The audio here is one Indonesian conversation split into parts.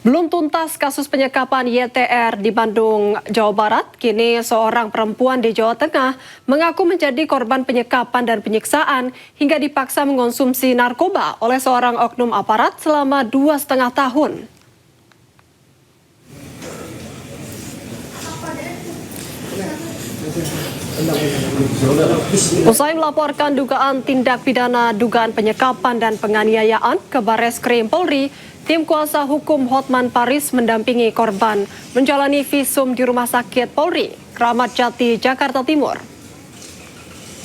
Belum tuntas kasus penyekapan YTR di Bandung, Jawa Barat. Kini seorang perempuan di Jawa Tengah mengaku menjadi korban penyekapan dan penyiksaan hingga dipaksa mengonsumsi narkoba oleh seorang oknum aparat selama 2,5 tahun. Usai melaporkan dugaan tindak pidana dugaan penyekapan dan penganiayaan ke Barreskrim Polri, tim kuasa hukum Hotman Paris mendampingi korban menjalani visum di Rumah Sakit Polri, Kramat Jati, Jakarta Timur.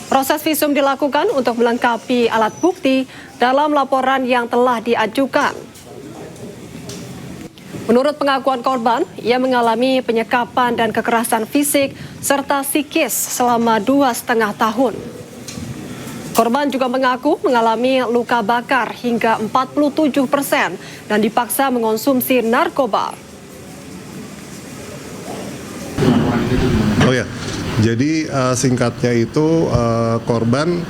Proses visum dilakukan untuk melengkapi alat bukti dalam laporan yang telah diajukan. Menurut pengakuan korban, ia mengalami penyekapan dan kekerasan fisik serta psikis selama 2,5 tahun. Korban juga mengaku mengalami luka bakar hingga 47% dan dipaksa mengonsumsi narkoba. Oh ya, jadi singkatnya itu korban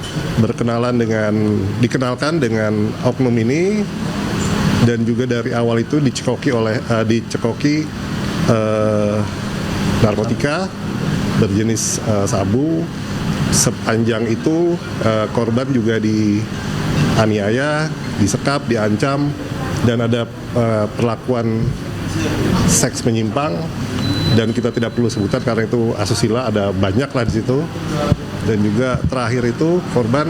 dikenalkan dengan oknum ini, dan juga dari awal itu dicekoki narkotika berjenis sabu. Sepanjang itu korban juga dianiaya, disekap, diancam, dan ada perlakuan seks menyimpang, dan kita tidak perlu sebutan karena itu asusila, ada banyak lah di situ. Dan juga terakhir itu korban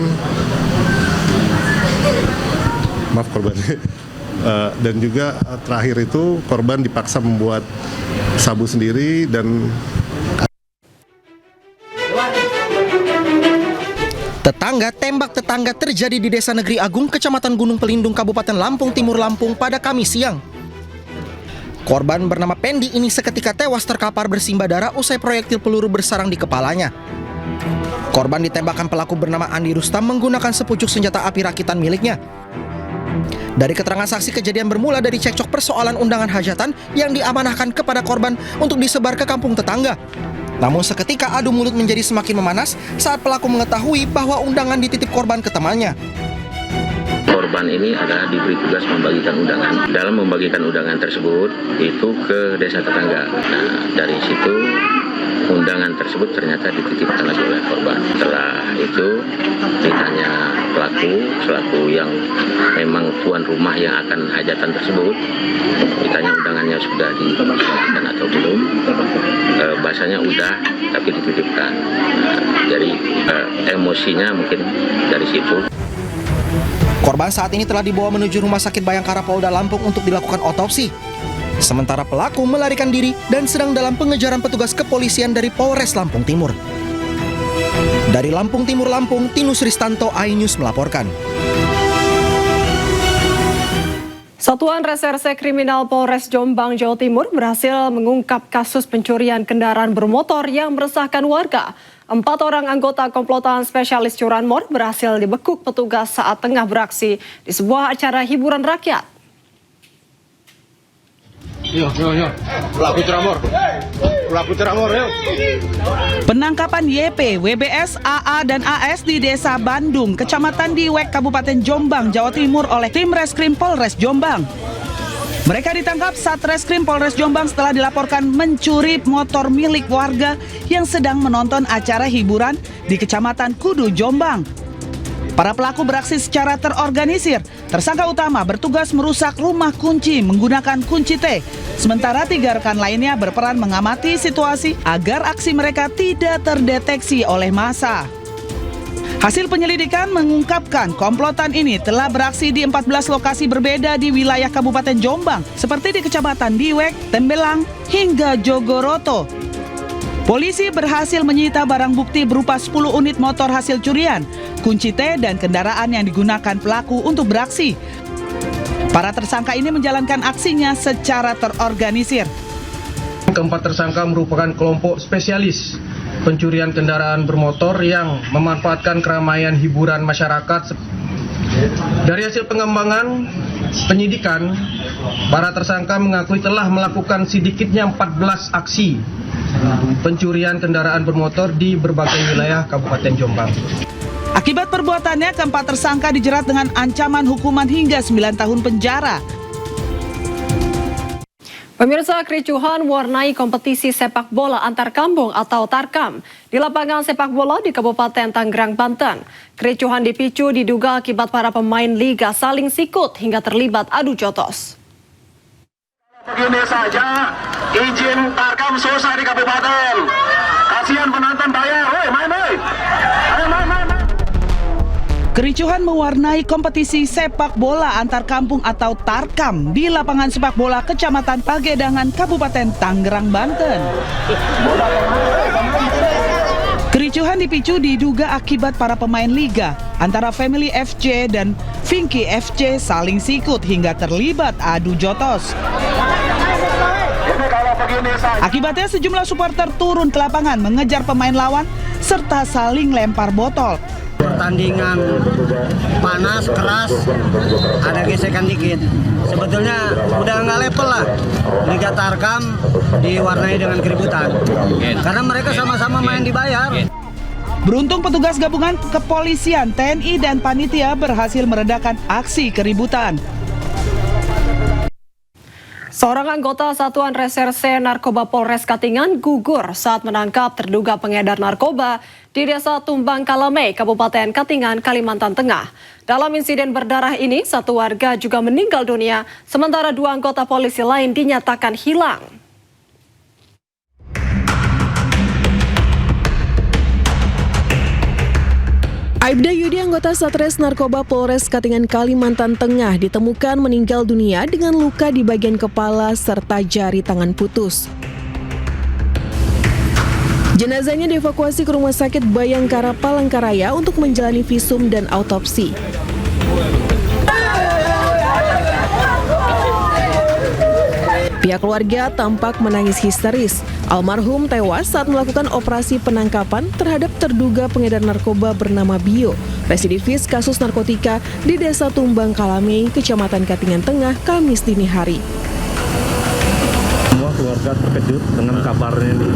dan juga terakhir itu korban dipaksa membuat sabu sendiri. Dan tetangga tembak tetangga terjadi di Desa Negeri Agung, Kecamatan Gunung Pelindung, Kabupaten Lampung Timur, Lampung pada Kamis siang. Korban bernama Pendi ini seketika tewas terkapar bersimbah darah usai proyektil peluru bersarang di kepalanya. Korban ditembakkan pelaku bernama Andi Rustam menggunakan sepucuk senjata api rakitan miliknya. Dari keterangan saksi, kejadian bermula dari cekcok persoalan undangan hajatan yang diamanahkan kepada korban untuk disebar ke kampung tetangga. Namun seketika adu mulut menjadi semakin memanas saat pelaku mengetahui bahwa undangan dititip korban ke temannya. Korban ini adalah diberi tugas membagikan undangan. Dalam membagikan undangan tersebut itu ke desa tetangga. Nah, dari situ undangan tersebut ternyata dititipkan lagi oleh korban. Setelah itu ditanya pelaku selaku yang memang tuan rumah yang akan hajatan tersebut, ditanya undangannya sudah dibagikan atau belum. Bahasanya udah, tapi dititipkan. Jadi emosinya mungkin dari situ. Korban saat ini telah dibawa menuju Rumah Sakit Bayangkara Polda Lampung untuk dilakukan otopsi. Sementara pelaku melarikan diri dan sedang dalam pengejaran petugas kepolisian dari Polres Lampung Timur. Dari Lampung Timur, Lampung, Tinus Ristanto, iNews melaporkan. Satuan Reserse Kriminal Polres Jombang, Jawa Timur berhasil mengungkap kasus pencurian kendaraan bermotor yang meresahkan warga. 4 orang anggota komplotan spesialis curanmor berhasil dibekuk petugas saat tengah beraksi di sebuah acara hiburan rakyat. Yo. Pelaku curanmor, yuk. Penangkapan YP, WBS, AA, dan AS di Desa Bandung, Kecamatan Diwek, Kabupaten Jombang, Jawa Timur oleh tim Reskrim Polres Jombang. Mereka ditangkap saat Reskrim Polres Jombang setelah dilaporkan mencuri motor milik warga yang sedang menonton acara hiburan di Kecamatan Kudu, Jombang. Para pelaku beraksi secara terorganisir. Tersangka utama bertugas merusak rumah kunci menggunakan kunci T. Sementara 3 rekan lainnya berperan mengamati situasi agar aksi mereka tidak terdeteksi oleh massa. Hasil penyelidikan mengungkapkan komplotan ini telah beraksi di 14 lokasi berbeda di wilayah Kabupaten Jombang, seperti di Kecamatan Diwek, Tembelang, hingga Jogoroto. Polisi berhasil menyita barang bukti berupa 10 unit motor hasil curian, kunci T, dan kendaraan yang digunakan pelaku untuk beraksi. Para tersangka ini menjalankan aksinya secara terorganisir. Keempat tersangka merupakan kelompok spesialis pencurian kendaraan bermotor yang memanfaatkan keramaian hiburan masyarakat. Dari hasil pengembangan penyidikan, para tersangka mengakui telah melakukan sedikitnya 14 aksi pencurian kendaraan bermotor di berbagai wilayah Kabupaten Jombang. Akibat perbuatannya, keempat tersangka dijerat dengan ancaman hukuman hingga 9 tahun penjara. Pemirsa, kericuhan warnai kompetisi sepak bola antar kampung atau Tarkam di lapangan sepak bola di Kabupaten Tangerang, Banten. Kericuhan dipicu diduga akibat para pemain liga saling sikut hingga terlibat adu jotos. Begini saja, izin Tarkam susah di kabupaten. Kasihan penonton bayar, main. Kericuhan mewarnai kompetisi sepak bola antar kampung atau Tarkam di lapangan sepak bola Kecamatan Pagedangan, Kabupaten Tangerang, Banten. Kericuhan dipicu diduga akibat para pemain liga antara Family FC dan Vinky FC saling sikut hingga terlibat adu jotos. Akibatnya sejumlah supporter turun ke lapangan mengejar pemain lawan serta saling lempar botol. Pertandingan panas, keras, ada gesekan dikit. Sebetulnya udah nggak level lah. Liga Tarkam diwarnai dengan keributan. Karena mereka sama-sama main dibayar. Beruntung petugas gabungan kepolisian, TNI, dan panitia berhasil meredakan aksi keributan. Seorang anggota Satuan Reserse Narkoba Polres Katingan gugur saat menangkap terduga pengedar narkoba di Desa Tumbang Kalame, Kabupaten Katingan, Kalimantan Tengah. Dalam insiden berdarah ini, satu warga juga meninggal dunia, sementara 2 anggota polisi lain dinyatakan hilang. Aibda Yudi, anggota Satres Narkoba Polres Katingan, Kalimantan Tengah, ditemukan meninggal dunia dengan luka di bagian kepala serta jari tangan putus. Jenazahnya dievakuasi ke Rumah Sakit Bayangkara Palangkaraya untuk menjalani visum dan autopsi. Pihak keluarga tampak menangis histeris. Almarhum tewas saat melakukan operasi penangkapan terhadap terduga pengedar narkoba bernama Bio, residivis kasus narkotika di Desa Tumbang Kalame, Kecamatan Katingan Tengah, Kamis dini hari. Semua keluarga terkejut dengan kabarnya ini.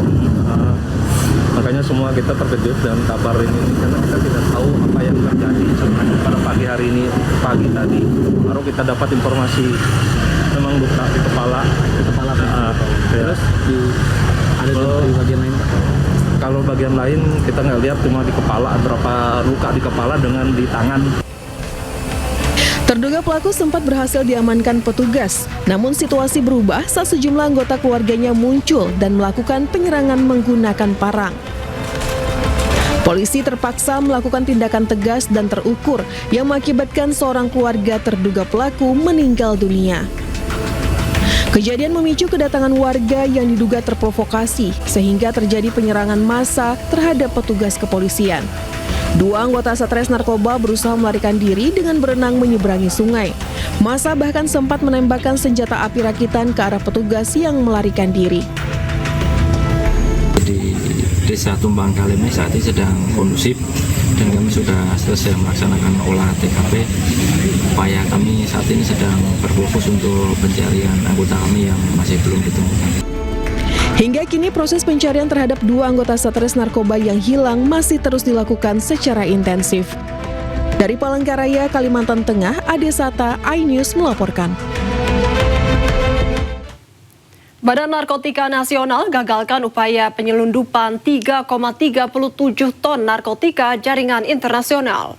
Makanya semua kita terkejut dengan kabar ini karena kita tidak tahu apa yang terjadi pada pagi hari ini, pagi tadi. Baru kita dapat informasi memang luka di kepala. Terus ada di bagian lain. Kalau bagian lain kita nggak lihat, cuma di kepala, berapa luka di kepala dengan di tangan. Terduga pelaku sempat berhasil diamankan petugas, namun situasi berubah saat sejumlah anggota keluarganya muncul dan melakukan penyerangan menggunakan parang. Polisi terpaksa melakukan tindakan tegas dan terukur yang mengakibatkan seorang keluarga terduga pelaku meninggal dunia. Kejadian memicu kedatangan warga yang diduga terprovokasi sehingga terjadi penyerangan massa terhadap petugas kepolisian. 2 anggota Satres Narkoba berusaha melarikan diri dengan berenang menyeberangi sungai. Massa bahkan sempat menembakkan senjata api rakitan ke arah petugas yang melarikan diri. Di Desa Tumbang Kalame saat ini sedang kondusif dan kami sudah selesai melaksanakan olah TKP. Upaya kami saat ini sedang berfokus untuk pencarian anggota kami yang masih belum ditemukan. Hingga kini proses pencarian terhadap 2 anggota Satres Narkoba yang hilang masih terus dilakukan secara intensif. Dari Palangkaraya, Kalimantan Tengah, Ade Sata, iNews melaporkan. Badan Narkotika Nasional gagalkan upaya penyelundupan 3,37 ton narkotika jaringan internasional.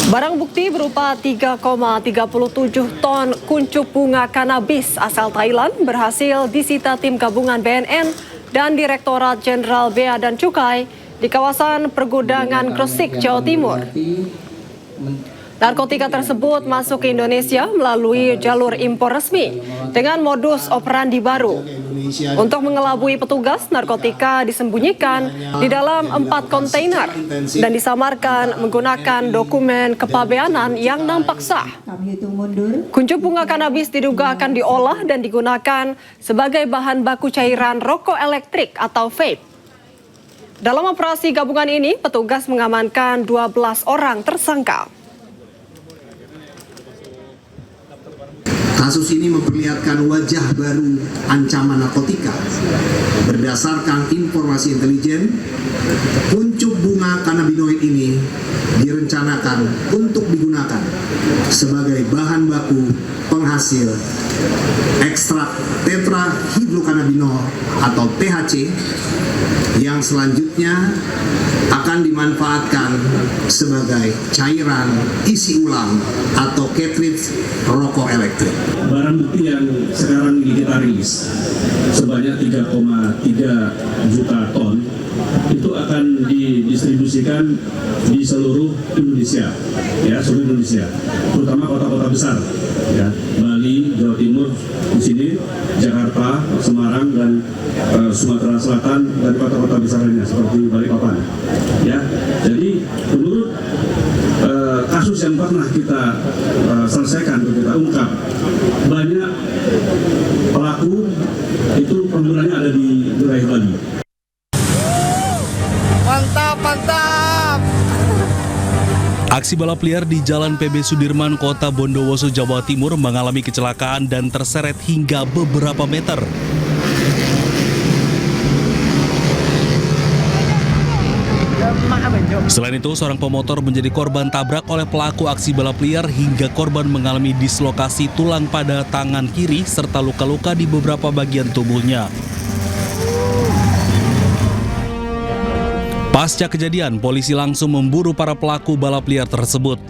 Barang bukti berupa 3,37 ton kuncup bunga kanabis asal Thailand berhasil disita tim gabungan BNN dan Direktorat Jenderal Bea dan Cukai di kawasan Pergudangan Gresik, Jawa Timur. Narkotika tersebut masuk ke Indonesia melalui jalur impor resmi dengan modus operandi baru. Untuk mengelabui petugas, narkotika disembunyikan di dalam 4 kontainer dan disamarkan menggunakan dokumen kepabeanan yang nampak sah. Kuncup bunga kanabis diduga akan diolah dan digunakan sebagai bahan baku cairan rokok elektrik atau vape. Dalam operasi gabungan ini, petugas mengamankan 12 orang tersangka. Kasus ini memperlihatkan wajah baru ancaman narkotika. Berdasarkan informasi intelijen, kuncup bunga kanabinoid ini direncanakan direncanakan untuk digunakan sebagai bahan baku penghasil ekstrak tetrahidrokanabinol atau THC yang selanjutnya akan dimanfaatkan sebagai cairan isi ulang atau cartridge rokok elektrik. Barang bukti yang sekarang ini kita rilis sebanyak 3,3 juta ton itu akan didistribusikan di seluruh Indonesia, ya, seluruh Indonesia, terutama kota-kota besar, ya, Bali, Jawa Timur, di sini, Jakarta, Semarang, dan Sumatera Selatan, dan kota-kota besar lainnya seperti Balikpapan. Ya, jadi menurut kasus yang pernah kita selesaikan, kita ungkap, banyak pelaku itu pembunuhannya ada di wilayah Bali. Mantap, mantap! Aksi balap liar di Jalan PB Sudirman, Kota Bondowoso, Jawa Timur mengalami kecelakaan dan terseret hingga beberapa meter. Selain itu, seorang pemotor menjadi korban tabrak oleh pelaku aksi balap liar hingga korban mengalami dislokasi tulang pada tangan kiri serta luka-luka di beberapa bagian tubuhnya. Pasca kejadian, polisi langsung memburu para pelaku balap liar tersebut.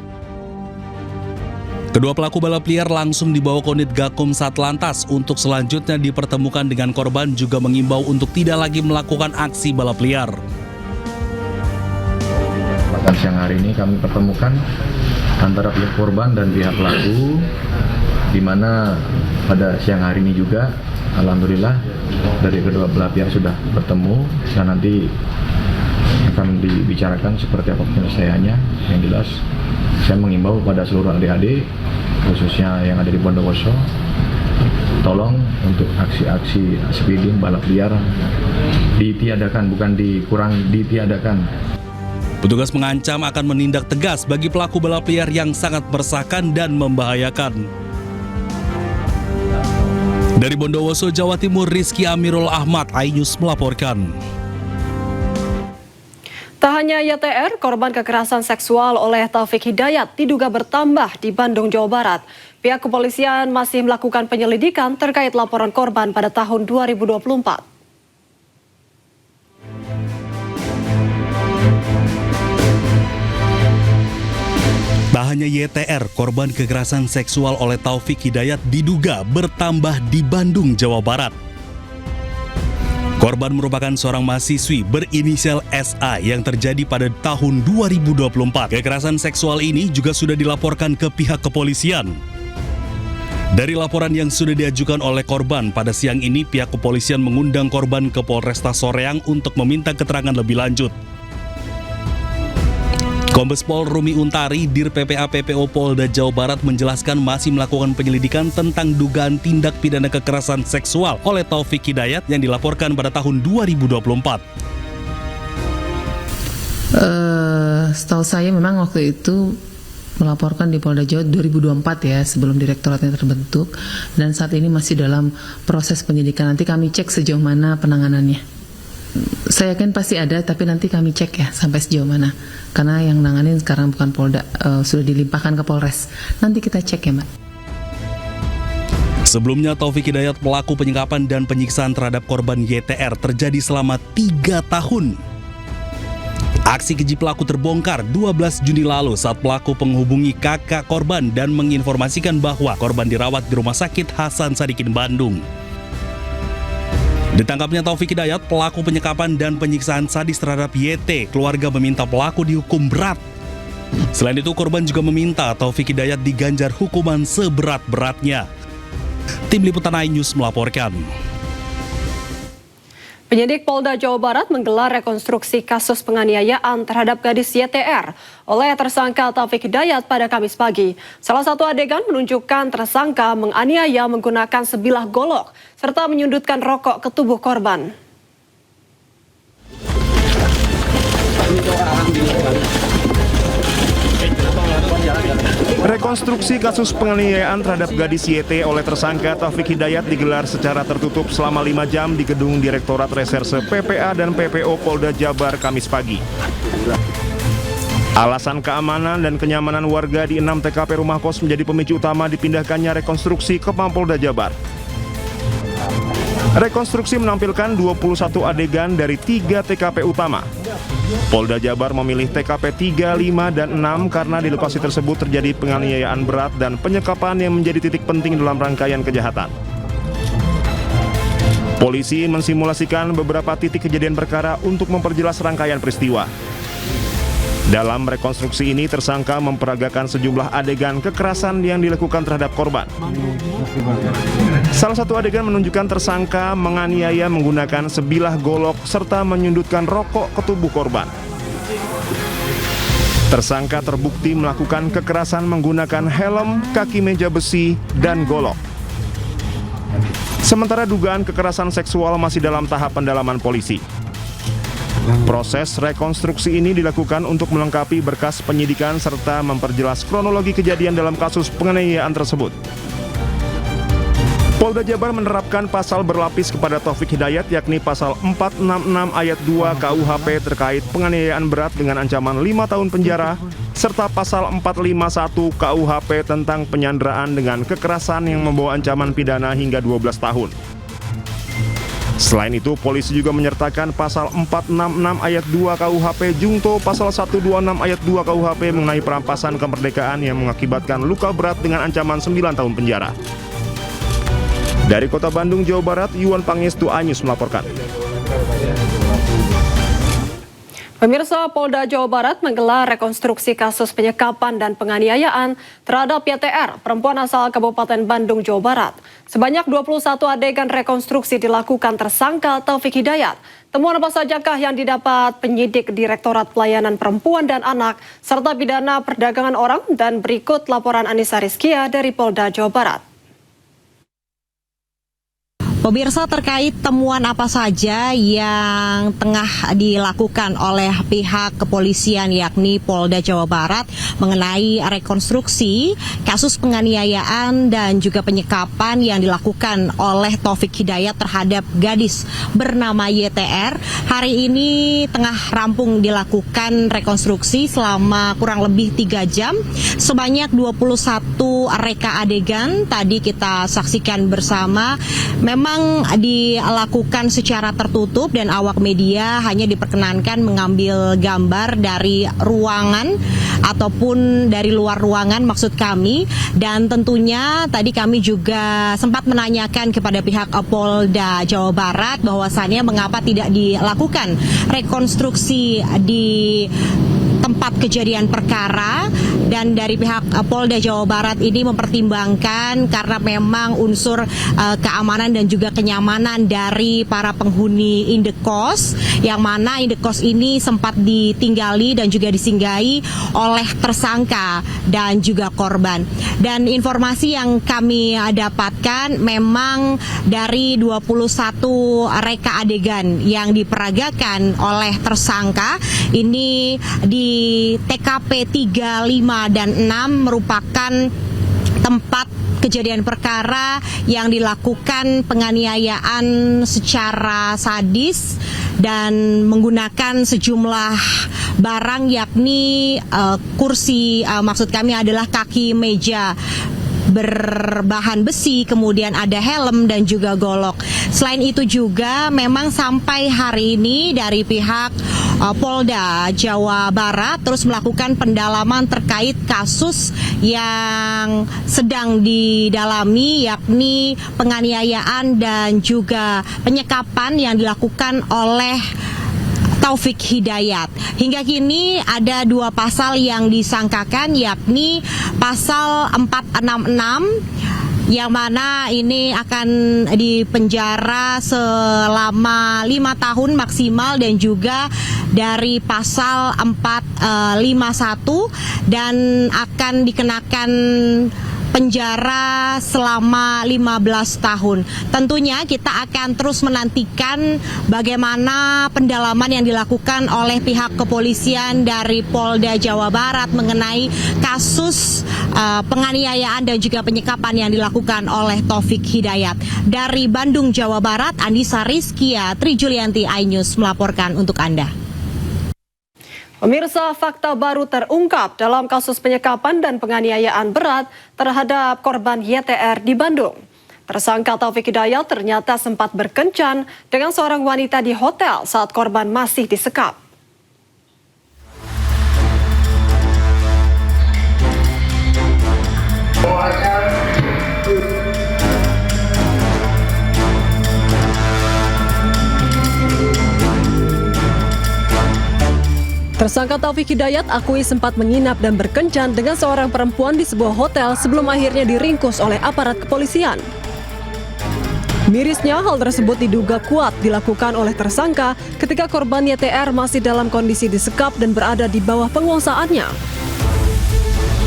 Kedua pelaku balap liar langsung dibawa ke unit Gakum Satlantas untuk selanjutnya dipertemukan dengan korban, juga mengimbau untuk tidak lagi melakukan aksi balap liar. Bahkan siang hari ini kami pertemukan antara pihak korban dan pihak pelaku, di mana pada siang hari ini juga alhamdulillah dari kedua belah pihak sudah bertemu dan nanti akan dibicarakan seperti apa penyelesaiannya. Yang jelas saya mengimbau pada seluruh adik-adik khususnya yang ada di Bondowoso, tolong untuk aksi-aksi speeding balap liar ditiadakan, bukan ditiadakan. Petugas mengancam akan menindak tegas bagi pelaku balap liar yang sangat meresahkan dan membahayakan. Dari Bondowoso, Jawa Timur, Rizky Amirul Ahmad, iNews melaporkan. Tak hanya YTR, korban kekerasan seksual oleh Taufik Hidayat diduga bertambah di Bandung, Jawa Barat. Pihak kepolisian masih melakukan penyelidikan terkait laporan korban pada tahun 2024. Tak hanya YTR, korban kekerasan seksual oleh Taufik Hidayat diduga bertambah di Bandung, Jawa Barat. Korban merupakan seorang mahasiswi berinisial SA yang terjadi pada tahun 2024. Kekerasan seksual ini juga sudah dilaporkan ke pihak kepolisian. Dari laporan yang sudah diajukan oleh korban, pada siang ini pihak kepolisian mengundang korban ke Polresta Soreang untuk meminta keterangan lebih lanjut. Kombes Pol Rumi Untari, Dir PPA PPO Polda Jawa Barat menjelaskan masih melakukan penyelidikan tentang dugaan tindak pidana kekerasan seksual oleh Taufik Hidayat yang dilaporkan pada tahun 2024. Setahu saya memang waktu itu melaporkan di Polda Jawa 2024 ya, sebelum direktoratnya terbentuk, dan saat ini masih dalam proses penyidikan. Nanti kami cek sejauh mana penanganannya. Saya yakin pasti ada, tapi nanti kami cek ya sampai sejauh mana. Karena yang nanganin sekarang bukan Polda, sudah dilimpahkan ke Polres. Nanti kita cek ya, Mbak. Sebelumnya, Taufik Hidayat, pelaku penyekapan dan penyiksaan terhadap korban YTR, terjadi selama 3 tahun. Aksi keji pelaku terbongkar 12 Juni lalu saat pelaku menghubungi kakak korban dan menginformasikan bahwa korban dirawat di Rumah Sakit Hasan Sadikin, Bandung. Ditangkapnya Taufik Hidayat, pelaku penyekapan dan penyiksaan sadis terhadap YT, keluarga meminta pelaku dihukum berat. Selain itu, korban juga meminta Taufik Hidayat diganjar hukuman seberat-beratnya. Tim Liputan iNews melaporkan. Penyidik Polda Jawa Barat menggelar rekonstruksi kasus penganiayaan terhadap gadis YTR oleh tersangka Taufik Hidayat pada Kamis pagi. Salah satu adegan menunjukkan tersangka menganiaya menggunakan sebilah golok serta menyundutkan rokok ke tubuh korban. Rekonstruksi kasus penganiayaan terhadap gadis YT oleh tersangka Taufik Hidayat digelar secara tertutup selama 5 jam di gedung Direktorat Reserse PPA dan PPO Polda Jabar Kamis pagi. Alasan keamanan dan kenyamanan warga di 6 TKP rumah kos menjadi pemicu utama dipindahkannya rekonstruksi ke Mapolda Jabar. Rekonstruksi menampilkan 21 adegan dari 3 TKP utama. Polda Jabar memilih TKP 3, 5, dan 6 karena di lokasi tersebut terjadi penganiayaan berat dan penyekapan yang menjadi titik penting dalam rangkaian kejahatan. Polisi mensimulasikan beberapa titik kejadian perkara untuk memperjelas rangkaian peristiwa. Dalam rekonstruksi ini, tersangka memperagakan sejumlah adegan kekerasan yang dilakukan terhadap korban. Salah satu adegan menunjukkan tersangka menganiaya menggunakan sebilah golok serta menyundutkan rokok ke tubuh korban. Tersangka terbukti melakukan kekerasan menggunakan helm, kaki meja besi, dan golok. Sementara dugaan kekerasan seksual masih dalam tahap pendalaman polisi. Proses rekonstruksi ini dilakukan untuk melengkapi berkas penyidikan serta memperjelas kronologi kejadian dalam kasus penganiayaan tersebut. Polda Jabar menerapkan pasal berlapis kepada Taufik Hidayat, yakni pasal 466 ayat 2 KUHP terkait penganiayaan berat dengan ancaman 5 tahun penjara, serta pasal 451 KUHP tentang penyanderaan dengan kekerasan yang membawa ancaman pidana hingga 12 tahun. Selain itu, polisi juga menyertakan pasal 466 ayat 2 KUHP Jungto, pasal 126 ayat 2 KUHP mengenai perampasan kemerdekaan yang mengakibatkan luka berat dengan ancaman 9 tahun penjara. Dari Kota Bandung, Jawa Barat, Yuwan Pangestu, iNews melaporkan. Pemirsa, Polda Jawa Barat menggelar rekonstruksi kasus penyekapan dan penganiayaan terhadap YTR, perempuan asal Kabupaten Bandung, Jawa Barat. Sebanyak 21 adegan rekonstruksi dilakukan tersangka Taufik Hidayat. Temuan apa sajakah yang didapat penyidik Direktorat Pelayanan Perempuan dan Anak serta pidana perdagangan orang? Dan berikut laporan Anissa Rizkia dari Polda Jawa Barat. Pemirsa, terkait temuan apa saja yang tengah dilakukan oleh pihak kepolisian yakni Polda Jawa Barat mengenai rekonstruksi kasus penganiayaan dan juga penyekapan yang dilakukan oleh Taufik Hidayat terhadap gadis bernama YTR. Hari ini tengah rampung dilakukan rekonstruksi selama kurang lebih 3 jam. Sebanyak 21 reka adegan tadi kita saksikan bersama. Memang dilakukan secara tertutup dan awak media hanya diperkenankan mengambil gambar dari ruangan ataupun dari luar ruangan maksud kami. Dan tentunya tadi kami juga sempat menanyakan kepada pihak Polda Jawa Barat bahwasannya mengapa tidak dilakukan rekonstruksi di tempat kejadian perkara, dan dari pihak Polda Jawa Barat ini mempertimbangkan karena memang unsur keamanan dan juga kenyamanan dari para penghuni indekos, yang mana indekos ini sempat ditinggali dan juga disinggahi oleh tersangka dan juga korban. Dan informasi yang kami dapatkan memang dari 21 reka adegan yang diperagakan oleh tersangka ini di TKP 3, 5, dan 6 merupakan tempat kejadian perkara yang dilakukan penganiayaan secara sadis dan menggunakan sejumlah barang yakni kursi, maksud kami adalah kaki meja berbahan besi, kemudian ada helm dan juga golok. Selain itu juga memang sampai hari ini dari pihak Polda Jawa Barat terus melakukan pendalaman terkait kasus yang sedang didalami yakni penganiayaan dan juga penyekapan yang dilakukan oleh Taufik Hidayat. Hingga kini ada 2 pasal yang disangkakan yakni pasal 466 yang mana ini akan dipenjara selama 5 tahun maksimal, dan juga dari pasal 451 dan akan dikenakan penjara selama 15 tahun. Tentunya kita akan terus menantikan bagaimana pendalaman yang dilakukan oleh pihak kepolisian dari Polda Jawa Barat mengenai kasus penganiayaan dan juga penyekapan yang dilakukan oleh Taufik Hidayat. Dari Bandung, Jawa Barat, Anissa Rizkia, Tri Julianti, iNews melaporkan untuk Anda. Pemirsa, fakta baru terungkap dalam kasus penyekapan dan penganiayaan berat terhadap korban YTR di Bandung. Tersangka Taufik Hidayat ternyata sempat berkencan dengan seorang wanita di hotel saat korban masih disekap. Tersangka Taufik Hidayat akui sempat menginap dan berkencan dengan seorang perempuan di sebuah hotel sebelum akhirnya diringkus oleh aparat kepolisian. Mirisnya, hal tersebut diduga kuat dilakukan oleh tersangka ketika korban YTR masih dalam kondisi disekap dan berada di bawah penguasaannya.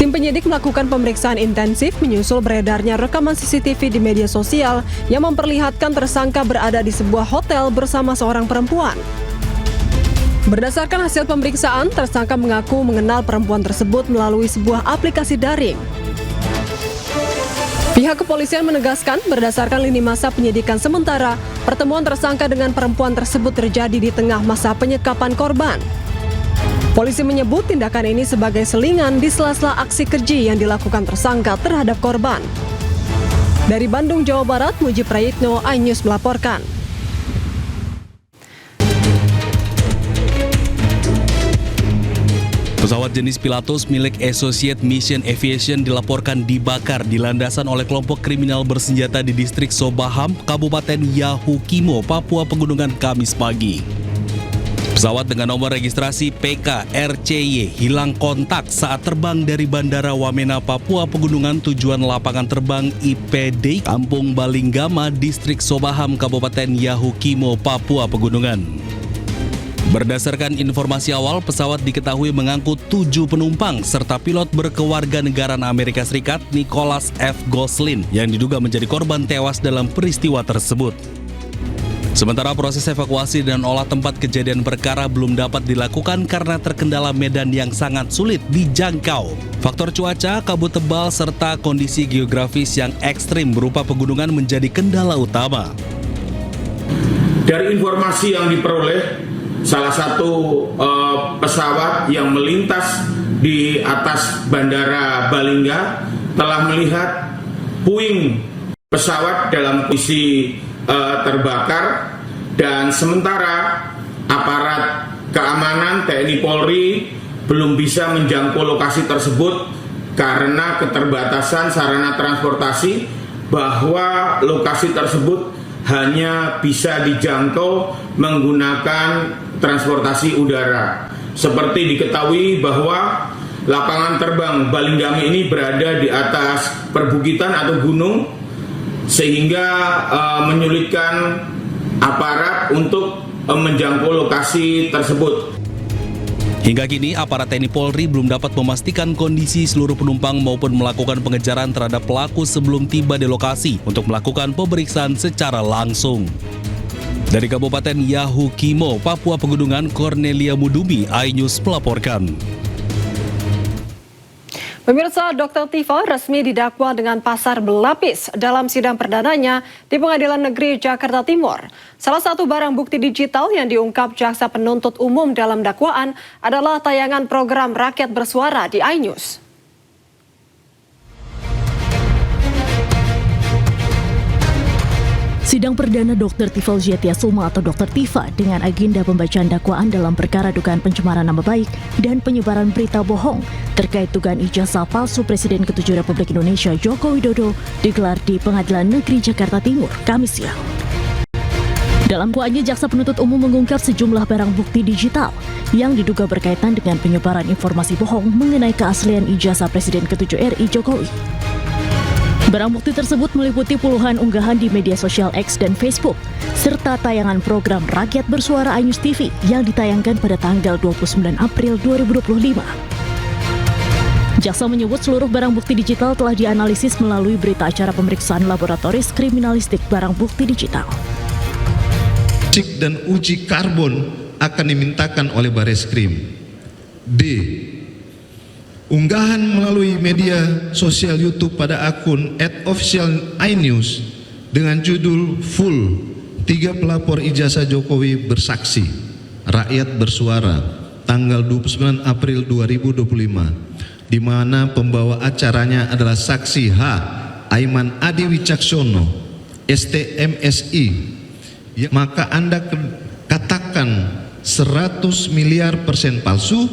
Tim penyidik melakukan pemeriksaan intensif menyusul beredarnya rekaman CCTV di media sosial yang memperlihatkan tersangka berada di sebuah hotel bersama seorang perempuan. Berdasarkan hasil pemeriksaan, tersangka mengaku mengenal perempuan tersebut melalui sebuah aplikasi daring. Pihak kepolisian menegaskan berdasarkan lini masa penyidikan sementara, pertemuan tersangka dengan perempuan tersebut terjadi di tengah masa penyekapan korban. Polisi menyebut tindakan ini sebagai selingan di sela-sela aksi keji yang dilakukan tersangka terhadap korban. Dari Bandung, Jawa Barat, Muji Prayitno, iNews melaporkan. Pesawat jenis Pilatus milik Associate Mission Aviation dilaporkan dibakar di landasan oleh kelompok kriminal bersenjata di distrik Sobaham, Kabupaten Yahukimo, Papua Pegunungan Kamis pagi. Pesawat dengan nomor registrasi PK-RCY hilang kontak saat terbang dari Bandara Wamena, Papua Pegunungan tujuan lapangan terbang IPD Kampung Balinggama, distrik Sobaham, Kabupaten Yahukimo, Papua Pegunungan. Berdasarkan informasi awal, pesawat diketahui mengangkut 7 penumpang serta pilot berkewarganegaraan Amerika Serikat Nicholas F. Goslin yang diduga menjadi korban tewas dalam peristiwa tersebut. Sementara proses evakuasi dan olah tempat kejadian perkara belum dapat dilakukan karena terkendala medan yang sangat sulit dijangkau. Faktor cuaca, kabut tebal, serta kondisi geografis yang ekstrim berupa pegunungan menjadi kendala utama. Dari informasi yang diperoleh, salah satu pesawat yang melintas di atas Bandara Balingga telah melihat puing pesawat dalam kondisi terbakar, dan sementara aparat keamanan TNI Polri belum bisa menjangkau lokasi tersebut karena keterbatasan sarana transportasi, bahwa lokasi tersebut hanya bisa dijangkau menggunakan transportasi udara. Seperti diketahui bahwa lapangan terbang Balinggama ini berada di atas perbukitan atau gunung, sehingga menyulitkan aparat untuk menjangkau lokasi tersebut. Hingga kini, aparat TNI Polri belum dapat memastikan kondisi seluruh penumpang maupun melakukan pengejaran terhadap pelaku sebelum tiba di lokasi untuk melakukan pemeriksaan secara langsung. Dari Kabupaten Yahukimo, Papua Pegunungan, Cornelia Mudumi, iNews melaporkan. Pemirsa, Dr. Tifa resmi didakwa dengan pasar berlapis dalam sidang perdananya di Pengadilan Negeri Jakarta Timur. Salah satu barang bukti digital yang diungkap jaksa penuntut umum dalam dakwaan adalah tayangan program Rakyat Bersuara di iNews. Sidang perdana Dr. Tifal Zietiasuma atau Dr. Tifa dengan agenda pembacaan dakwaan dalam perkara dugaan pencemaran nama baik dan penyebaran berita bohong terkait dugaan ijazah palsu Presiden ke-7 Republik Indonesia Joko Widodo digelar di Pengadilan Negeri Jakarta Timur, Kamis siang. Dalam dakwaannya, jaksa penuntut umum mengungkap sejumlah barang bukti digital yang diduga berkaitan dengan penyebaran informasi bohong mengenai keaslian ijazah Presiden ke-7 RI Jokowi. Barang bukti tersebut meliputi puluhan unggahan di media sosial X dan Facebook, serta tayangan program Rakyat Bersuara iNews TV yang ditayangkan pada tanggal 29 April 2025. Jaksa menyebut seluruh barang bukti digital telah dianalisis melalui berita acara pemeriksaan laboratoris kriminalistik barang bukti digital. Cek dan uji karbon akan dimintakan oleh Bareskrim. D. Unggahan melalui media sosial YouTube pada akun @official iNews dengan judul full 3 pelapor ijazah Jokowi bersaksi, rakyat bersuara, tanggal 29 April 2025, di mana pembawa acaranya adalah saksi H. Aiman Adi Wicaksono, STMSI, maka Anda katakan 100 miliar persen palsu.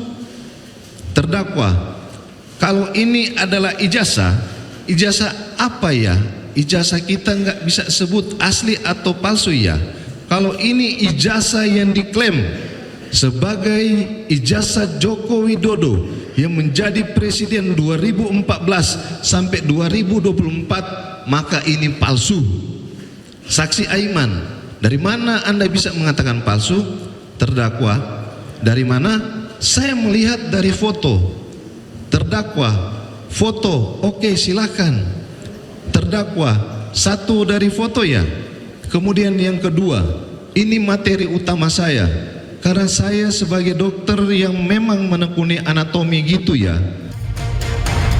Terdakwa, kalau ini adalah ijazah apa ya? Ijazah kita nggak bisa sebut asli atau palsu ya. Kalau ini ijazah yang diklaim sebagai ijazah Joko Widodo yang menjadi presiden 2014 sampai 2024, maka ini palsu. Saksi Aiman, dari mana Anda bisa mengatakan palsu? Terdakwa, dari mana? Saya melihat dari foto. Terdakwa, foto, oke, silakan. Terdakwa, satu dari foto ya. Kemudian yang kedua, ini materi utama saya, karena saya sebagai dokter yang memang menekuni anatomi gitu ya.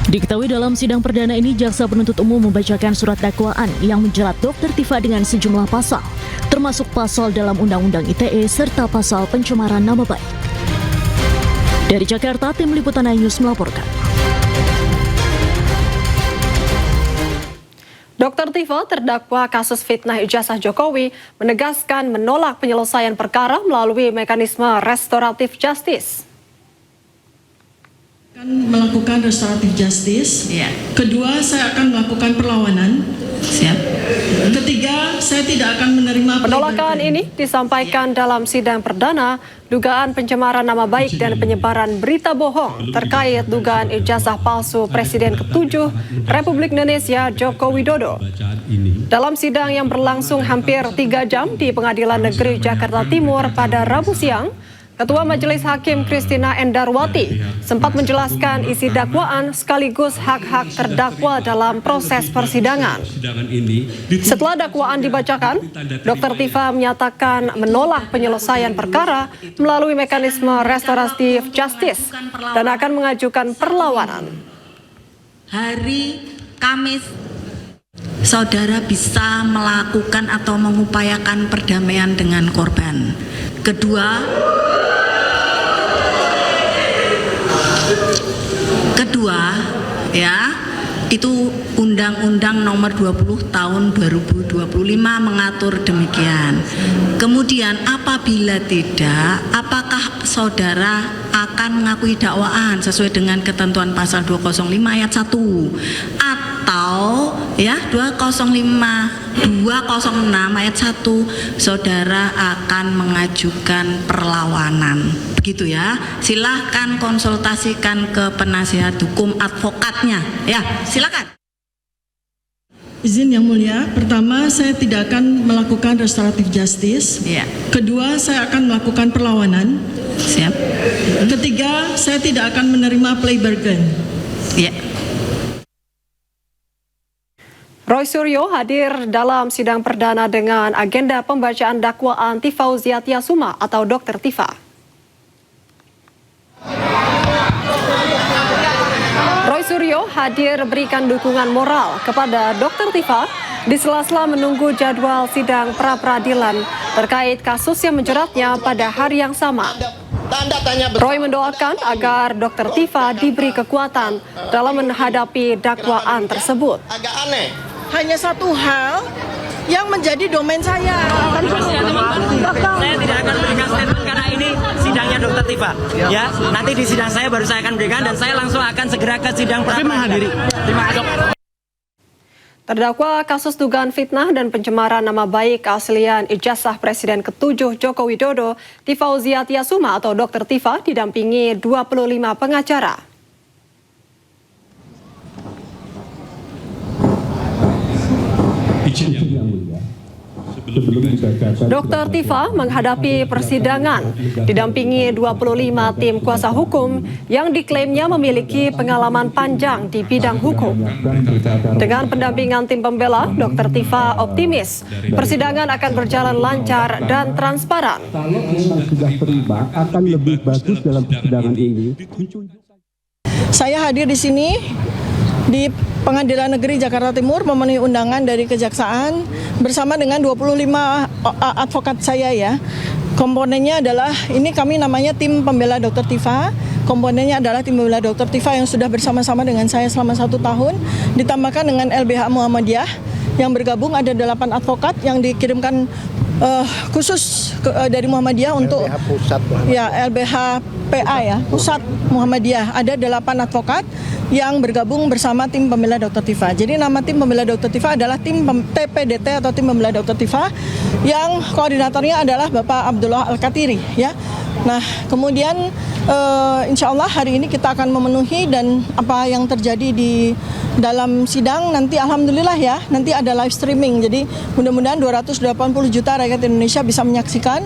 Diketahui dalam sidang perdana ini, jaksa penuntut umum membacakan surat dakwaan yang menjerat Dr. Tifa dengan sejumlah pasal, termasuk pasal dalam Undang-Undang ITE serta pasal pencemaran nama baik. Dari Jakarta, tim Liputan iNews melaporkan. Dr. Tifa, terdakwa kasus fitnah ijazah Jokowi, menegaskan menolak penyelesaian perkara melalui mekanisme restoratif justice. Akan melakukan restoratif justice. Kedua, saya akan melakukan perlawanan. Ketiga, saya tidak akan menerima. Penolakan ini disampaikan dalam sidang perdana dugaan pencemaran nama baik dan penyebaran berita bohong terkait dugaan ijazah palsu Presiden ke-7 Republik Indonesia Joko Widodo. Dalam sidang yang berlangsung hampir 3 jam di Pengadilan Negeri Jakarta Timur pada Rabu siang, Ketua Majelis Hakim Christina Endarwati sempat menjelaskan isi dakwaan sekaligus hak-hak terdakwa dalam proses persidangan. Setelah dakwaan dibacakan, Dr. Tifa menyatakan menolak penyelesaian perkara melalui mekanisme restoratif justice dan akan mengajukan perlawanan. Hari Kamis, saudara bisa melakukan atau mengupayakan perdamaian dengan korban. Kedua, ya, itu Undang-Undang Nomor 20 Tahun 2025 mengatur demikian. Kemudian apabila tidak, apakah saudara akan mengakui dakwaan sesuai dengan ketentuan pasal 205 ayat 1 atau ya 206 ayat 1 saudara akan mengajukan perlawanan. Begitu ya. Silahkan konsultasikan ke penasihat hukum advokatnya. Ya, silakan. Izin yang mulia, pertama saya tidak akan melakukan restoratif justice. Kedua, saya akan melakukan perlawanan. Ketiga, saya tidak akan menerima plea bargain. Roy Suryo hadir dalam sidang perdana dengan agenda pembacaan dakwaan Tifauzia Tiasuma atau Dr. Tifa. Roy Suryo hadir berikan dukungan moral kepada Dr. Tifa di sela-sela menunggu jadwal sidang pra-peradilan terkait kasus yang menjeratnya pada hari yang sama. Roy mendoakan agar Dr. Tifa diberi kekuatan dalam menghadapi dakwaan tersebut. Agak aneh. Hanya satu hal yang menjadi domain saya. Saya tidak akan berikan statement karena ini sidangnya Dr. Tifa. Ya, nanti di sidang saya baru saya akan berikan dan saya langsung akan segera ke sidang pra-peradilan. Terima kasih. Terdakwa kasus dugaan fitnah dan pencemaran nama baik keaslian ijazah Presiden ke-7 Joko Widodo, Tifauzia Tiasuma atau Dr. Tifa didampingi 25 pengacara. Dr. Tifa menghadapi persidangan didampingi 25 tim kuasa hukum yang diklaimnya memiliki pengalaman panjang di bidang hukum. Dengan pendampingan tim pembela, Dr. Tifa optimis persidangan akan berjalan lancar dan transparan. Kalau memang sudah terlibat, akan lebih bagus dalam persidangan ini. Saya hadir di sini di Pengadilan Negeri Jakarta Timur memenuhi undangan dari Kejaksaan bersama dengan 25 advokat saya ya. komponennya adalah, ini kami namanya tim pembela Dr. Tifa. Komponennya adalah tim pembela Dr. Tifa yang sudah bersama-sama dengan saya selama 1 tahun, ditambahkan dengan LBH Muhammadiyah yang bergabung, ada 8 advokat yang dikirimkan khusus dari Muhammadiyah untuk LBH PA ya, Pusat Muhammadiyah. Ada 8 advokat yang bergabung bersama tim pembela Dr. Tifa. Jadi nama tim pembela Dr. Tifa adalah tim TPDT atau tim pembela Dr. Tifa, yang koordinatornya adalah Bapak Abdullah Al-Katiri ya. Nah, kemudian insya Allah hari ini kita akan memenuhi, dan apa yang terjadi di dalam sidang nanti alhamdulillah ya, nanti ada live streaming. Jadi mudah-mudahan 280 juta rakyat Indonesia bisa menyaksikan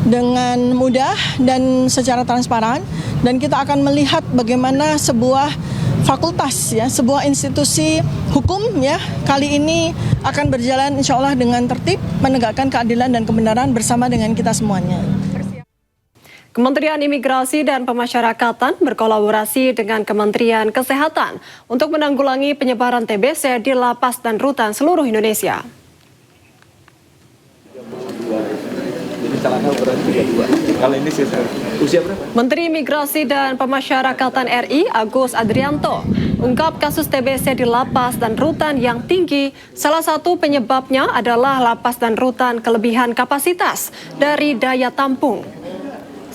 dengan mudah dan secara transparan, dan kita akan melihat bagaimana sebuah fakultas ya, sebuah institusi hukum ya, kali ini akan berjalan insya Allah dengan tertib, menegakkan keadilan dan kebenaran bersama dengan kita semuanya. Kementerian Imigrasi dan Pemasyarakatan berkolaborasi dengan Kementerian Kesehatan untuk menanggulangi penyebaran TBC di lapas dan rutan seluruh Indonesia. Menteri Imigrasi dan Pemasyarakatan RI Agus Adrianto ungkap kasus TBC di lapas dan rutan yang tinggi. Salah satu penyebabnya adalah lapas dan rutan kelebihan kapasitas dari daya tampung.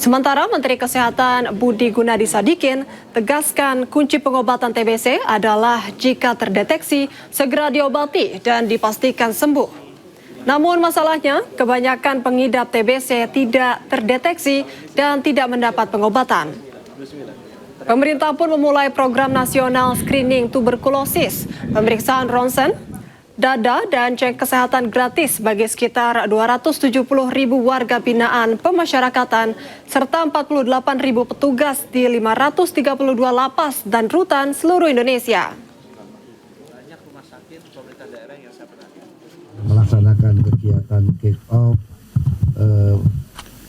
Sementara Menteri Kesehatan Budi Gunadi Sadikin tegaskan kunci pengobatan TBC adalah jika terdeteksi segera diobati dan dipastikan sembuh. Namun masalahnya kebanyakan pengidap TBC tidak terdeteksi dan tidak mendapat pengobatan. Pemerintah pun memulai program nasional screening tuberkulosis, pemeriksaan ronsen, dada dan cek kesehatan gratis bagi sekitar 270.000 warga binaan pemasyarakatan serta 48.000 petugas di 532 lapas dan rutan seluruh Indonesia. Melaksanakan kegiatan kick-off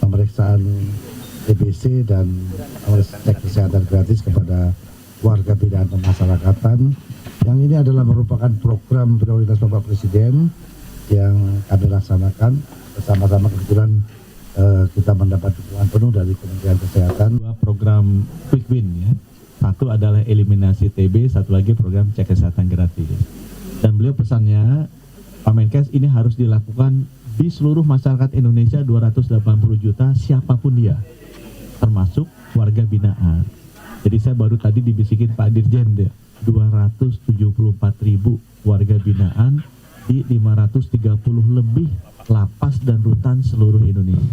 pemeriksaan TBC dan cek kesehatan gratis kepada warga binaan pemasyarakatan. Yang ini adalah merupakan program prioritas Bapak Presiden yang kami laksanakan bersama-sama. Kebetulan kita mendapat dukungan penuh dari Kementerian Kesehatan. Program Quick Win ya. Satu adalah eliminasi TB, satu lagi program cek kesehatan gratis. Dan beliau pesannya, Pak Menkes, ini harus dilakukan di seluruh masyarakat Indonesia 280 juta siapapun dia, termasuk warga binaan. Jadi saya baru tadi dibisikin Pak Dirjen deh. 274.000 warga binaan di 530 lebih lapas dan rutan seluruh Indonesia.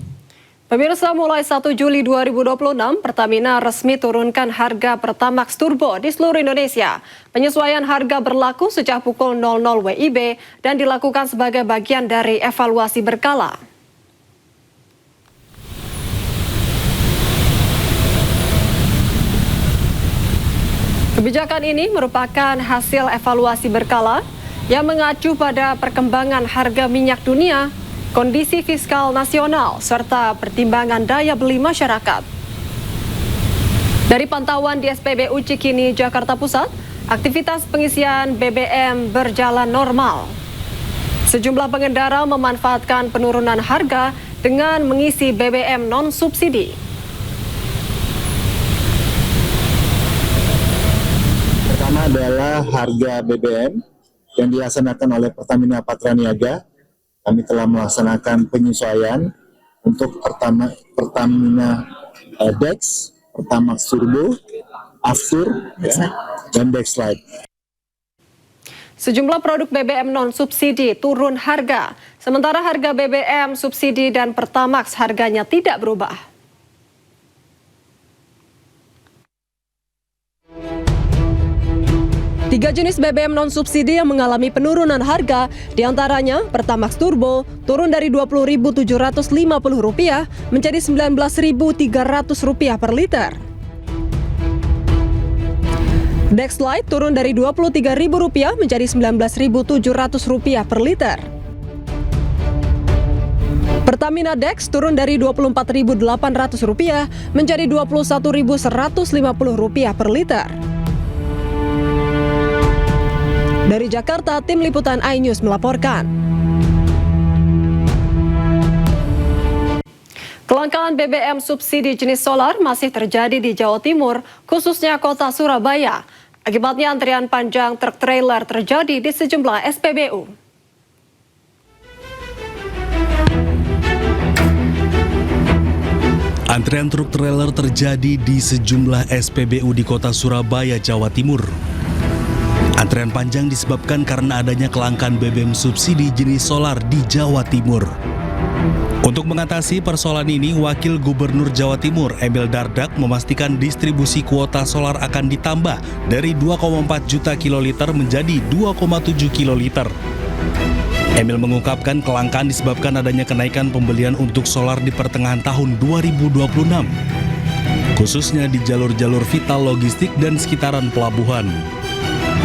Pemirsa, mulai 1 Juli 2026, Pertamina resmi turunkan harga Pertamax Turbo di seluruh Indonesia. Penyesuaian harga berlaku sejak pukul 00 WIB dan dilakukan sebagai bagian dari evaluasi berkala. Kebijakan ini merupakan hasil evaluasi berkala yang mengacu pada perkembangan harga minyak dunia, kondisi fiskal nasional, serta pertimbangan daya beli masyarakat. Dari pantauan di SPBU Cikini, Jakarta Pusat, aktivitas pengisian BBM berjalan normal. Sejumlah pengendara memanfaatkan penurunan harga dengan mengisi BBM non-subsidi. Pertama adalah harga BBM yang dilaksanakan oleh Pertamina Patraniaga. Kami telah melaksanakan penyesuaian untuk Pertamina Dex, Pertamax Turbo, Aftur, dan Dexlite. Sejumlah produk BBM non-subsidi turun harga, sementara harga BBM subsidi dan Pertamax harganya tidak berubah. Tiga jenis BBM non-subsidi yang mengalami penurunan harga, diantaranya Pertamax Turbo turun dari Rp20.750 menjadi Rp19.300 per liter. Dexlite turun dari Rp23.000 menjadi Rp19.700 per liter. Pertamina Dex turun dari Rp24.800 menjadi Rp21.150 per liter. Dari Jakarta, tim liputan iNews melaporkan. Kelangkaan BBM subsidi jenis solar masih terjadi di Jawa Timur, khususnya kota Surabaya. Akibatnya antrian panjang truk trailer terjadi di sejumlah SPBU. Antrian truk trailer terjadi di sejumlah SPBU di kota Surabaya, Jawa Timur. Antrian panjang disebabkan karena adanya kelangkaan BBM subsidi jenis solar di Jawa Timur. Untuk mengatasi persoalan ini, Wakil Gubernur Jawa Timur Emil Dardak memastikan distribusi kuota solar akan ditambah dari 2,4 juta kiloliter menjadi 2,7 kiloliter. Emil mengungkapkan kelangkaan disebabkan adanya kenaikan pembelian untuk solar di pertengahan tahun 2026, khususnya di jalur-jalur vital logistik dan sekitaran pelabuhan.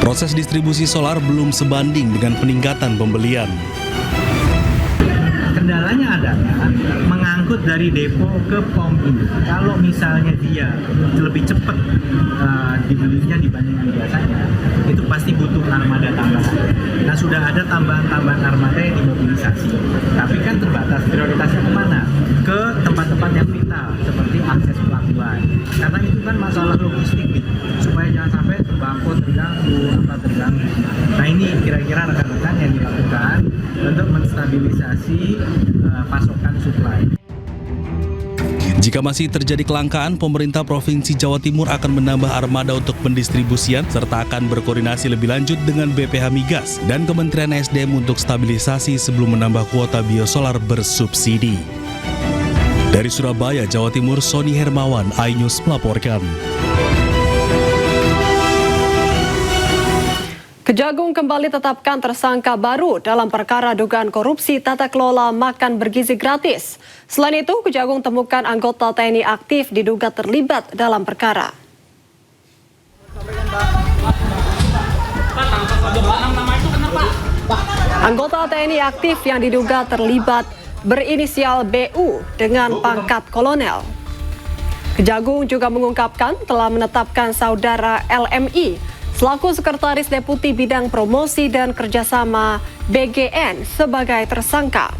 Proses distribusi solar belum sebanding dengan peningkatan pembelian. Kendalanya adalah mengangkut dari depo ke pom induk. Kalau misalnya dia lebih cepat dibelinya dibandingkan biasanya, itu pasti butuh armada tambahan. Nah, sudah ada tambahan-tambahan armada yang dimobilisasi. Tapi kan terbatas, prioritasnya kemana? Ke tempat-tempat yang vital, seperti akses pelabuhan. Karena itu kan masalah logistik, gitu. Supaya jangan sampai sembako terganggu, apa terganggu. Nah, ini kira-kira rekan-rekan yang dilakukan untuk menstabilisasi pasokan suplai. Jika masih terjadi kelangkaan, pemerintah Provinsi Jawa Timur akan menambah armada untuk pendistribusian serta akan berkoordinasi lebih lanjut dengan BPH Migas dan Kementerian SDM untuk stabilisasi sebelum menambah kuota biosolar bersubsidi. Dari Surabaya, Jawa Timur, Sony Hermawan, iNews melaporkan. Kejagung kembali tetapkan tersangka baru dalam perkara dugaan korupsi tata kelola makan bergizi gratis. Selain itu, Kejagung temukan anggota TNI aktif diduga terlibat dalam perkara. Anggota TNI aktif yang diduga terlibat berinisial BU dengan pangkat kolonel. Kejagung juga mengungkapkan telah menetapkan saudara LMI selaku Sekretaris Deputi Bidang Promosi dan Kerjasama BGN sebagai tersangka.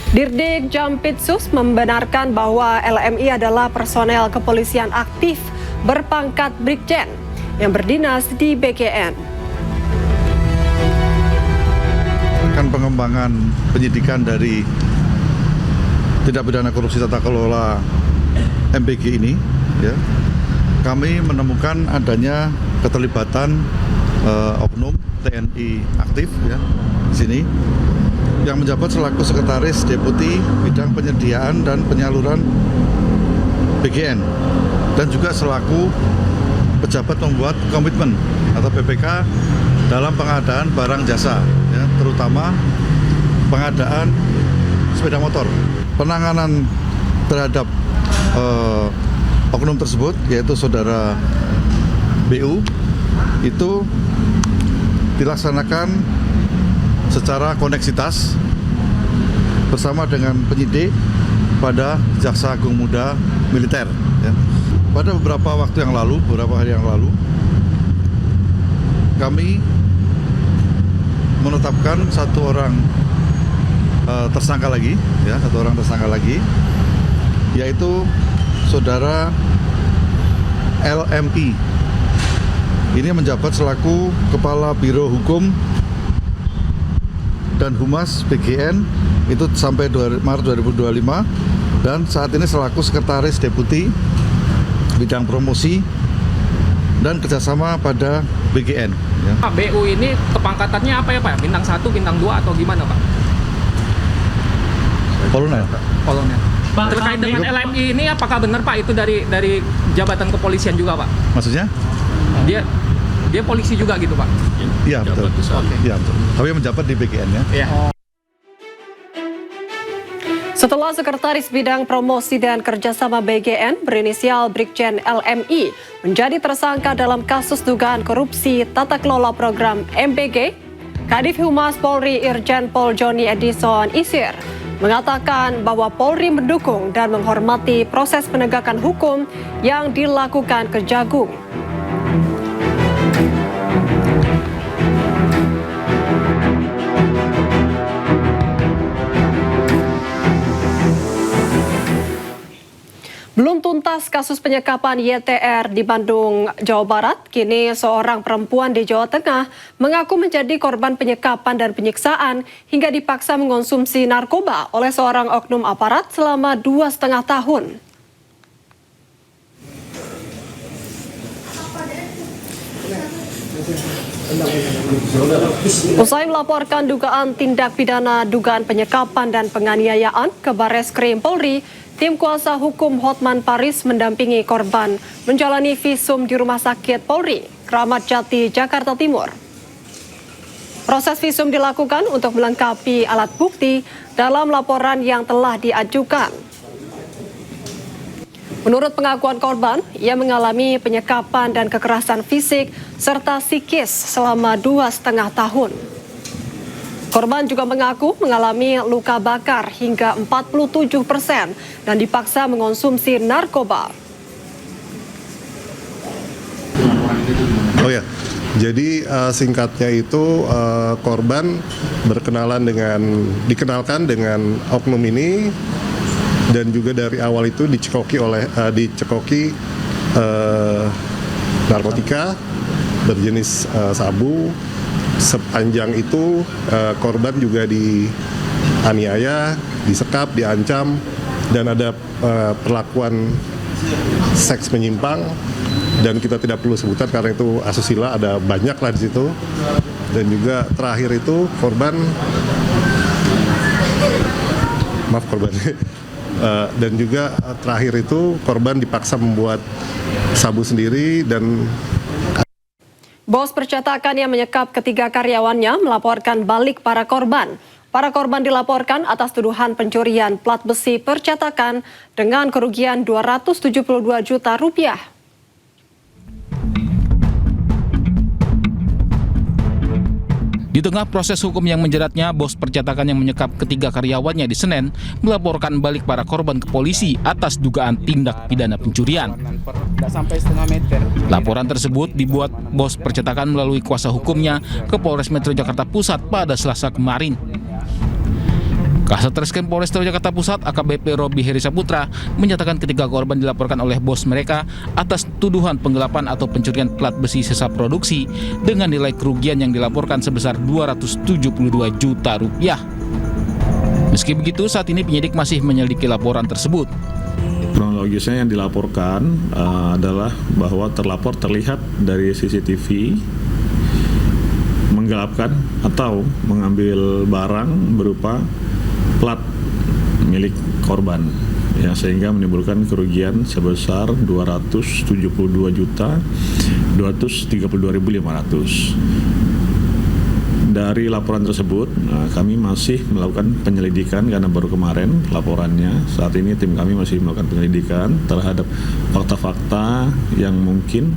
Dirdik Jampitsus membenarkan bahwa LMI adalah personel kepolisian aktif berpangkat Brigjen yang berdinas di BGN. Kan pengembangan penyidikan dari tindak pidana korupsi tata kelola MBG ini, ya, kami menemukan adanya keterlibatan oknum TNI aktif, ya, di sini yang menjabat selaku Sekretaris Deputi Bidang Penyediaan dan Penyaluran BGN dan juga selaku pejabat membuat komitmen atau PPK dalam pengadaan barang jasa, ya, terutama pengadaan sepeda motor. Penanganan terhadap oknum tersebut, yaitu saudara BU, itu dilaksanakan secara koneksitas bersama dengan penyidik pada Jaksa Agung Muda Militer, ya. Pada beberapa hari yang lalu, kami menetapkan satu orang tersangka lagi, yaitu saudara LMI. Ini menjabat selaku Kepala Biro Hukum dan Humas BGN itu sampai Maret 2025 dan saat ini selaku Sekretaris Deputi Bidang Promosi dan Kerjasama pada BGN, ya. Pak, BU ini kepangkatannya apa ya Pak? Bintang 1, bintang 2 atau gimana Pak? Kolonel. Terkait dengan LMI ini apakah benar Pak itu dari jabatan kepolisian juga Pak? Maksudnya? Dia polisi juga gitu Pak? Iya betul. Iya betul. Tapi menjabat di BGN, ya. Iya. Setelah Sekretaris Bidang Promosi dan Kerjasama BGN berinisial Brigjen LMI menjadi tersangka dalam kasus dugaan korupsi tata kelola program MBG, Kadif Humas Polri Irjen Pol Joni Edison Isir mengatakan bahwa Polri mendukung dan menghormati proses penegakan hukum yang dilakukan Kejagung. Belum tuntas kasus penyekapan YTR di Bandung, Jawa Barat, kini seorang perempuan di Jawa Tengah mengaku menjadi korban penyekapan dan penyiksaan hingga dipaksa mengonsumsi narkoba oleh seorang oknum aparat selama 2,5 tahun. Usai melaporkan dugaan tindak pidana dugaan penyekapan dan penganiayaan ke Bareskrim Polri, tim kuasa hukum Hotman Paris mendampingi korban menjalani visum di Rumah Sakit Polri, Kramat Jati, Jakarta Timur. Proses visum dilakukan untuk melengkapi alat bukti dalam laporan yang telah diajukan. Menurut pengakuan korban, ia mengalami penyekapan dan kekerasan fisik serta psikis selama 2,5 tahun. Korban juga mengaku mengalami luka bakar hingga 47% dan dipaksa mengonsumsi narkoba. Oh ya, jadi singkatnya itu korban dikenalkan dengan oknum ini, dan juga dari awal itu dicekoki narkotika berjenis sabu. Sepanjang itu korban juga dianiaya, disekap, diancam, dan ada perlakuan seks menyimpang, dan kita tidak perlu sebutan karena itu asusila, ada banyak lah di situ. Dan juga terakhir itu korban dan juga terakhir itu korban dipaksa membuat sabu sendiri. Dan Bos percetakan yang menyekap ketiga karyawannya melaporkan balik para korban. Para korban dilaporkan atas tuduhan pencurian plat besi percetakan dengan kerugian 272 juta rupiah. Di tengah proses hukum yang menjeratnya, bos percetakan yang menyekap ketiga karyawannya di Senen melaporkan balik para korban ke polisi atas dugaan tindak pidana pencurian. Laporan tersebut dibuat bos percetakan melalui kuasa hukumnya ke Polres Metro Jakarta Pusat pada Selasa kemarin. Kasat Reskrim Polres Metro Jakarta Pusat AKBP Robi Heri Saputra menyatakan ketiga korban dilaporkan oleh bos mereka atas tuduhan penggelapan atau pencurian plat besi sisa produksi dengan nilai kerugian yang dilaporkan sebesar 272 juta rupiah. Meski begitu, saat ini penyidik masih menyelidiki laporan tersebut. Kronologisnya yang dilaporkan adalah bahwa terlapor terlihat dari CCTV menggelapkan atau mengambil barang berupa plat milik korban, ya, sehingga menimbulkan kerugian sebesar 272.232.500. Dari laporan tersebut, kami masih melakukan penyelidikan karena baru kemarin laporannya. Saat ini tim kami masih melakukan penyelidikan terhadap fakta-fakta yang mungkin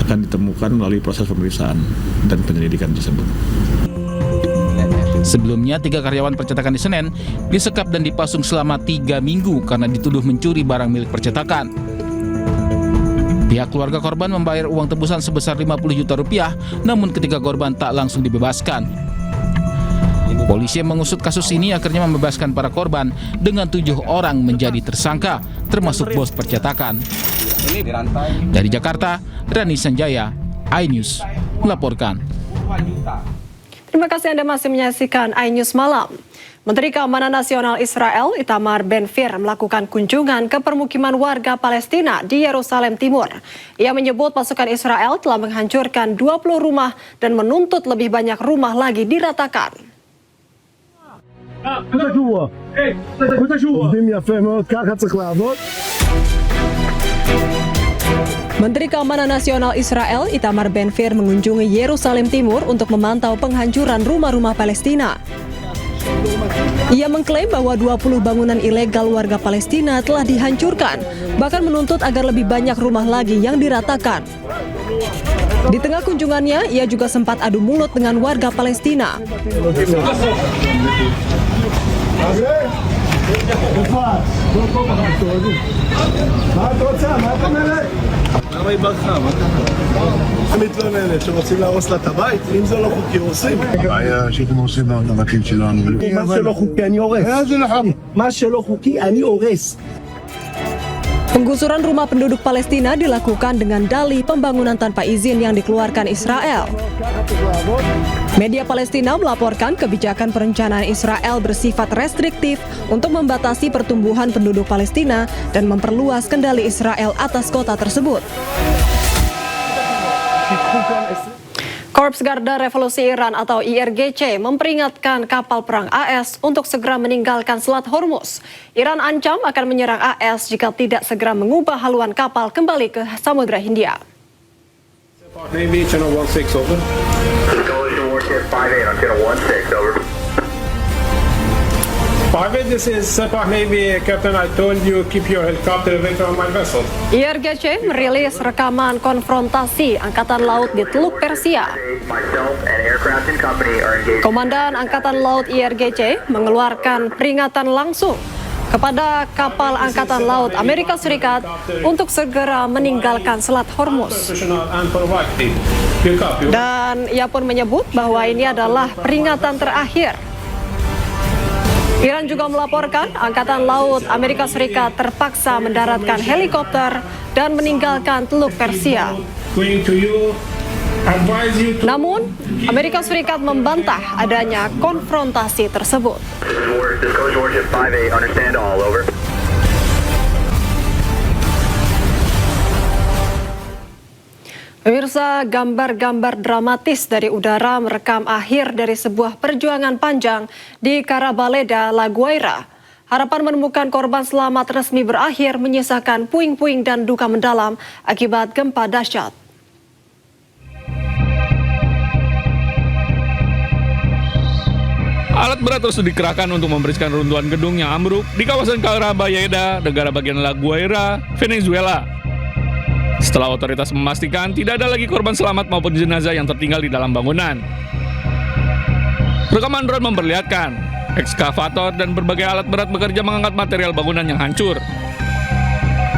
akan ditemukan melalui proses pemeriksaan dan penyelidikan tersebut. Sebelumnya, 3 karyawan percetakan di Senen disekap dan dipasung selama 3 minggu karena dituduh mencuri barang milik percetakan. Pihak keluarga korban membayar uang tebusan sebesar 50 juta rupiah, namun ketiga korban tak langsung dibebaskan. Polisi yang mengusut kasus ini akhirnya membebaskan para korban dengan 7 orang menjadi tersangka, termasuk bos percetakan. Dari Jakarta, Rani Sanjaya, iNews melaporkan. Terima kasih Anda masih menyaksikan iNews Malam. Menteri Keamanan Nasional Israel Itamar Ben-Gvir melakukan kunjungan ke permukiman warga Palestina di Yerusalem Timur. Ia menyebut pasukan Israel telah menghancurkan 20 rumah dan menuntut lebih banyak rumah lagi diratakan. Menteri Keamanan Nasional Israel Itamar Ben-Gvir mengunjungi Yerusalem Timur untuk memantau penghancuran rumah-rumah Palestina. Ia mengklaim bahwa 20 bangunan ilegal warga Palestina telah dihancurkan, bahkan menuntut agar lebih banyak rumah lagi yang diratakan. Di tengah kunjungannya, ia juga sempat adu mulut dengan warga Palestina. למה היא ברחה? מה קרה? מתלוננת שרוצים להרוס לה את הבית? אם זה לא חוקי הורסים. הבעיה שאתם הורסים את הבתים שלנו. מה שלא חוקי אני הורס. מה שלא חוקי אני הורס. Penggusuran rumah penduduk Palestina dilakukan dengan dalih pembangunan tanpa izin yang dikeluarkan Israel. Media Palestina melaporkan kebijakan perencanaan Israel bersifat restriktif untuk membatasi pertumbuhan penduduk Palestina dan memperluas kendali Israel atas kota tersebut. Korps Garda Revolusi Iran atau IRGC memperingatkan kapal perang AS untuk segera meninggalkan Selat Hormuz. Iran ancam akan menyerang AS jika tidak segera mengubah haluan kapal kembali ke Samudra Hindia. Navy Channel 16 over. Coalition Warship 58 on Channel 16 over. 58, this is Sepah Navy, Captain. I told you keep your helicopter away from my vessel. IRGC merilis rekaman konfrontasi Angkatan Laut di Teluk Persia. Komandan Angkatan Laut IRGC mengeluarkan peringatan langsung kepada kapal Angkatan Laut Amerika Serikat untuk segera meninggalkan Selat Hormuz. Dan ia pun menyebut bahwa ini adalah peringatan terakhir. Iran juga melaporkan Angkatan Laut Amerika Serikat terpaksa mendaratkan helikopter dan meninggalkan Teluk Persia. Namun, Amerika Serikat membantah adanya konfrontasi tersebut. Pemirsa, gambar-gambar dramatis dari udara merekam akhir dari sebuah perjuangan panjang di Karabaleda, La Guaira. Harapan menemukan korban selamat resmi berakhir menyisakan puing-puing dan duka mendalam akibat gempa dahsyat. Alat berat terus dikerahkan untuk membersihkan runtuhan gedung yang ambruk di kawasan Karabaleda, negara bagian La Guaira, Venezuela. Setelah otoritas memastikan tidak ada lagi korban selamat maupun jenazah yang tertinggal di dalam bangunan. Rekaman drone memperlihatkan ekskavator dan berbagai alat berat bekerja mengangkat material bangunan yang hancur.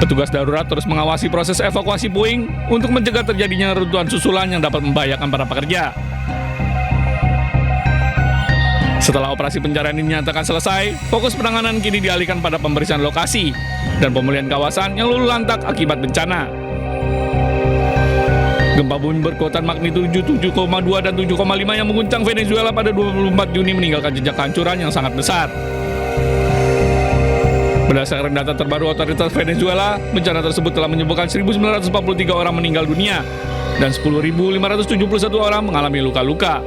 Petugas darurat terus mengawasi proses evakuasi puing untuk mencegah terjadinya reruntuhan susulan yang dapat membahayakan para pekerja. Setelah operasi pencarian dinyatakan selesai, fokus penanganan kini dialihkan pada pembersihan lokasi dan pemulihan kawasan yang luluh lantak akibat bencana. Gempa bumi berkekuatan magnitudo 7,2 dan 7,5 yang mengguncang Venezuela pada 24 Juni meninggalkan jejak kehancuran yang sangat besar. Berdasarkan data terbaru otoritas Venezuela, bencana tersebut telah menyebabkan 1.943 orang meninggal dunia dan 10.571 orang mengalami luka-luka.